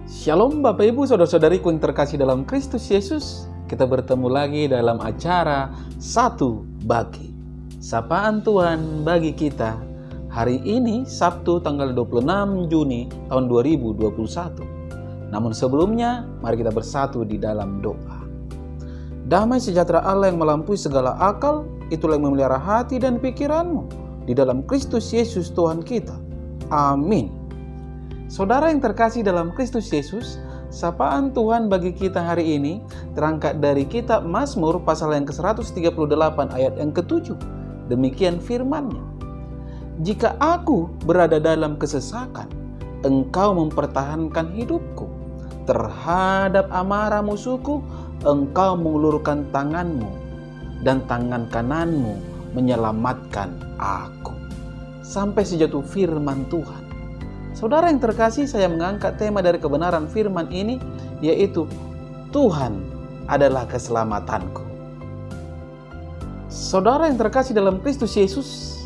Shalom Bapak Ibu Saudara-saudariku yang terkasih dalam Kristus Yesus. Kita bertemu lagi dalam acara Satu Bagi. Sapaan Tuhan bagi kita hari ini Sabtu tanggal 26 Juni tahun 2021. Namun sebelumnya mari kita bersatu di dalam doa. Damai sejahtera Allah yang melampaui segala akal, itulah yang memelihara hati dan pikiranmu di dalam Kristus Yesus Tuhan kita. Amin. Saudara yang terkasih dalam Kristus Yesus, sapaan Tuhan bagi kita hari ini terangkat dari kitab Mazmur pasal yang ke-138 ayat yang ke-7. Demikian firman-Nya. Jika aku berada dalam kesesakan, Engkau mempertahankan hidupku. Terhadap amarah musuhku, Engkau mengulurkan tangan-Mu, dan tangan kanan-Mu menyelamatkan aku. Sampai sejatuh firman Tuhan. Saudara yang terkasih, saya mengangkat tema dari kebenaran firman ini, yaitu Tuhan adalah keselamatanku. Saudara yang terkasih dalam Kristus Yesus,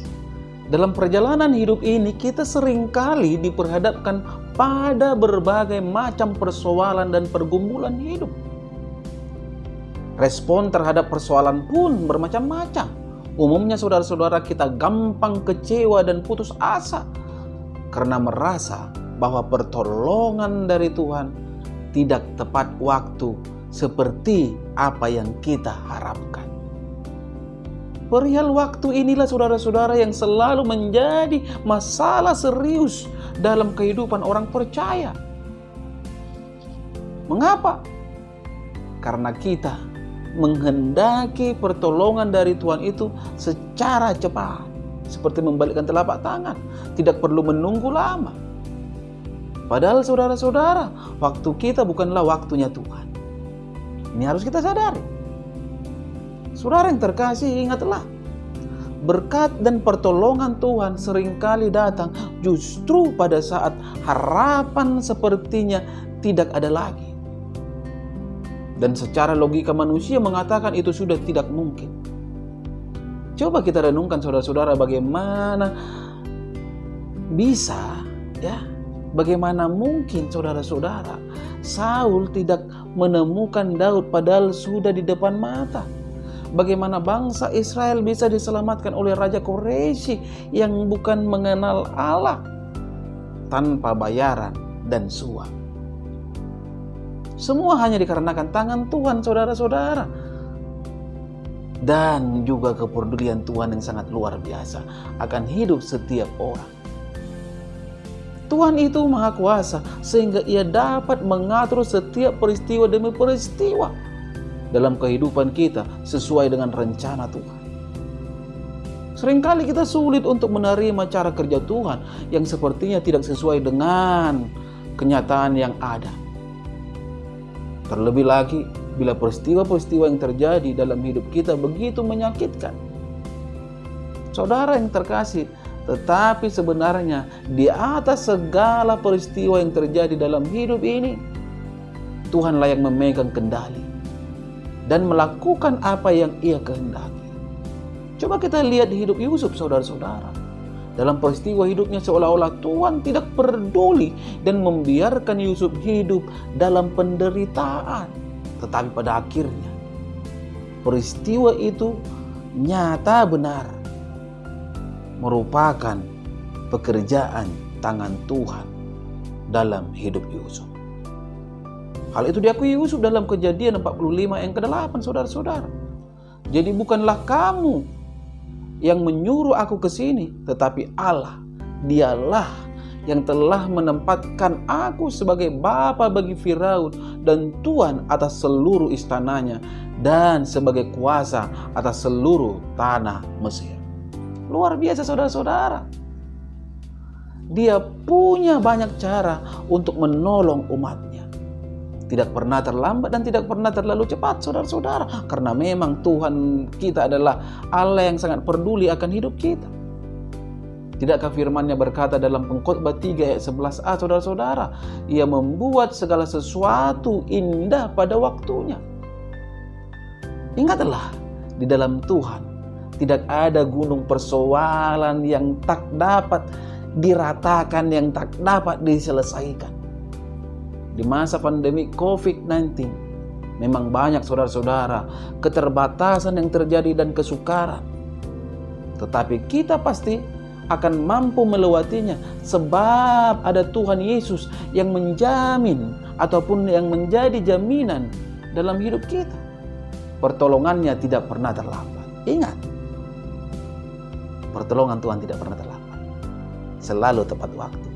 dalam perjalanan hidup ini kita seringkali diperhadapkan pada berbagai macam persoalan dan pergumulan hidup. Respon terhadap persoalan pun bermacam-macam. Umumnya saudara-saudara kita gampang kecewa dan putus asa karena merasa bahwa pertolongan dari Tuhan tidak tepat waktu seperti apa yang kita harapkan. Perihal waktu inilah saudara-saudara yang selalu menjadi masalah serius dalam kehidupan orang percaya. Mengapa? Karena kita menghendaki pertolongan dari Tuhan itu secara cepat. Seperti membalikkan telapak tangan, tidak perlu menunggu lama. Padahal saudara-saudara, waktu kita bukanlah waktunya Tuhan. Ini harus kita sadari. Saudara yang terkasih, ingatlah, berkat dan pertolongan Tuhan seringkali datang justru pada saat harapan sepertinya tidak ada lagi. Dan secara logika manusia mengatakan itu sudah tidak mungkin. Coba kita renungkan saudara-saudara, bagaimana bisa bagaimana mungkin saudara-saudara Saul tidak menemukan Daud padahal sudah di depan mata. Bagaimana bangsa Israel bisa diselamatkan oleh Raja Quraisy yang bukan mengenal Allah tanpa bayaran dan suap. Semua hanya dikarenakan tangan Tuhan saudara-saudara. Dan juga kepedulian Tuhan yang sangat luar biasa akan hidup setiap orang. Tuhan itu Maha Kuasa sehingga Ia dapat mengatur setiap peristiwa demi peristiwa dalam kehidupan kita sesuai dengan rencana Tuhan. Seringkali kita sulit untuk menerima cara kerja Tuhan yang sepertinya tidak sesuai dengan kenyataan yang ada. Terlebih lagi bila peristiwa-peristiwa yang terjadi dalam hidup kita begitu menyakitkan. Saudara yang terkasih, tetapi sebenarnya di atas segala peristiwa yang terjadi dalam hidup ini, Tuhanlah yang memegang kendali dan melakukan apa yang Ia kehendaki. Coba kita lihat di hidup Yusuf, saudara-saudara. Dalam peristiwa hidupnya seolah-olah Tuhan tidak peduli dan membiarkan Yusuf hidup dalam penderitaan. Tetapi pada akhirnya peristiwa itu nyata benar merupakan pekerjaan tangan Tuhan dalam hidup Yusuf. Hal itu diakui Yusuf dalam Kejadian 45 yang ke-8, saudara-saudara. Jadi bukanlah kamu yang menyuruh aku ke sini, tetapi Allah, Dialah yang telah menempatkan aku sebagai bapa bagi Firaun dan tuan atas seluruh istananya dan sebagai kuasa atas seluruh tanah Mesir. Luar biasa saudara-saudara. Dia punya banyak cara untuk menolong umatnya. Tidak pernah terlambat dan tidak pernah terlalu cepat saudara-saudara. Karena memang Tuhan kita adalah Allah yang sangat peduli akan hidup kita. Tidakkah firman-Nya berkata dalam Pengkhotbah 3 ayat 11a saudara-saudara, Ia membuat segala sesuatu indah pada waktunya. Ingatlah, di dalam Tuhan tidak ada gunung persoalan yang tak dapat diratakan, yang tak dapat diselesaikan. di masa pandemi COVID-19, memang banyak saudara-saudara keterbatasan yang terjadi dan kesukaran. Tetapi kita pasti akan mampu melewatinya sebab ada Tuhan Yesus yang menjamin ataupun yang menjadi jaminan dalam hidup kita. Pertolongannya tidak pernah terlambat. Ingat, pertolongan Tuhan tidak pernah terlambat. Selalu tepat waktu.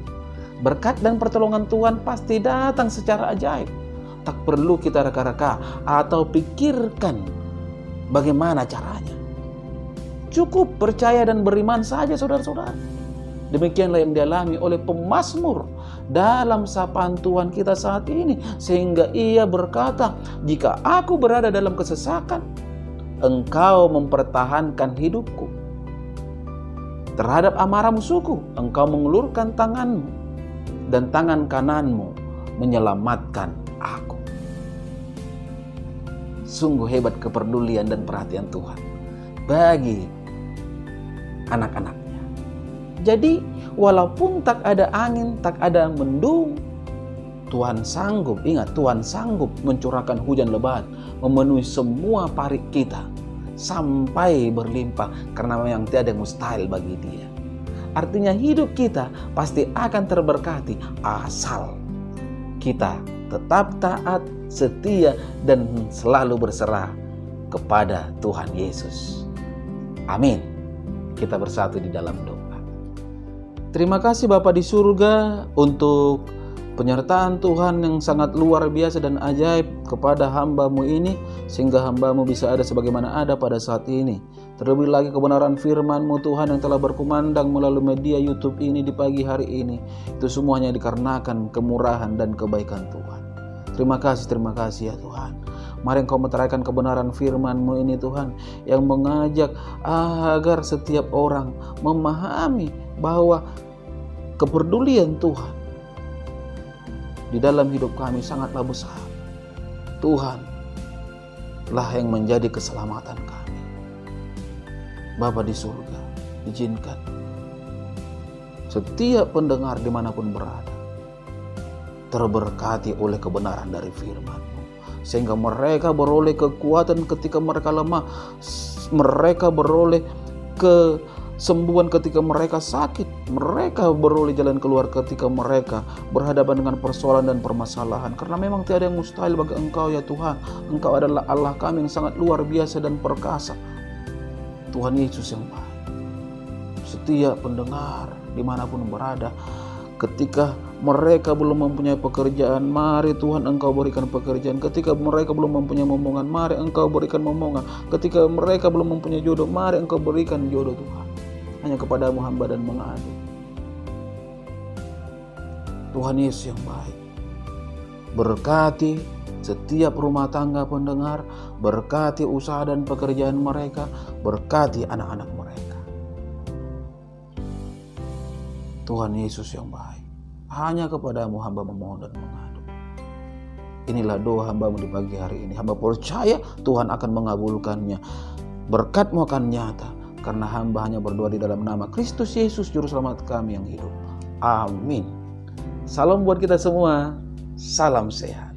Berkat dan pertolongan Tuhan pasti datang secara ajaib. Tak perlu kita reka-reka atau pikirkan bagaimana caranya. Cukup percaya dan beriman saja saudara-saudara. Demikianlah yang dialami oleh pemazmur dalam sapaan Tuhan kita saat ini. Sehingga ia berkata, jika aku berada dalam kesesakan, Engkau mempertahankan hidupku. Terhadap amarah musuhku, Engkau mengulurkan tanganmu, dan tangan kananmu menyelamatkan aku. Sungguh hebat kepedulian dan perhatian Tuhan bagi anak-anaknya. Jadi walaupun tak ada angin, tak ada mendung, Tuhan sanggup, ingat, Tuhan sanggup mencurahkan hujan lebat, memenuhi semua parit kita sampai berlimpah, karena memang tiada yang mustahil bagi Dia. Artinya hidup kita pasti akan terberkati asal kita tetap taat, setia, dan selalu berserah kepada Tuhan Yesus. Amin. Kita bersatu di dalam doa. Terima kasih Bapa di surga untuk penyertaan Tuhan yang sangat luar biasa dan ajaib kepada hamba-Mu ini, sehingga hamba-Mu bisa ada sebagaimana ada pada saat ini. Terlebih lagi kebenaran firman-Mu Tuhan yang telah berkumandang melalui media YouTube ini di pagi hari ini. Itu semuanya dikarenakan kemurahan dan kebaikan Tuhan. Terima kasih ya Tuhan. Mari Engkau meteraikan kebenaran firman-Mu ini Tuhan, yang mengajak agar setiap orang memahami bahwa kepedulian Tuhan di dalam hidup kami sangatlah besar. Tuhan lah yang menjadi keselamatan kami. Bapa di surga, izinkan setiap pendengar dimanapun berada terberkati oleh kebenaran dari firman-Mu, sehingga mereka beroleh kekuatan ketika mereka lemah, mereka beroleh kesembuhan ketika mereka sakit, mereka beroleh jalan keluar ketika mereka berhadapan dengan persoalan dan permasalahan. Karena memang tiada yang mustahil bagi Engkau ya Tuhan. Engkau adalah Allah kami yang sangat luar biasa dan perkasa. Tuhan Yesus yang baik. Setiap pendengar dimanapun berada, ketika mereka belum mempunyai pekerjaan, mari Tuhan Engkau berikan pekerjaan. Ketika mereka belum mempunyai momongan, mari Engkau berikan momongan. Ketika mereka belum mempunyai jodoh, mari Engkau berikan jodoh Tuhan. Hanya kepadamu hamba dan mengadu. Tuhan Yesus yang baik, berkati setiap rumah tangga pendengar, berkati usaha dan pekerjaan mereka, berkati anak-anak mereka. Tuhan Yesus yang baik, hanya kepadamu hamba memohon dan mengadu. Inilah doa hamba-Mu di pagi hari ini. Hamba percaya Tuhan akan mengabulkannya. Berkat-Mu akan nyata, karena hamba hanya berdoa di dalam nama Kristus Yesus, Juru Selamat kami yang hidup. Amin. Salam buat kita semua. Salam sehat.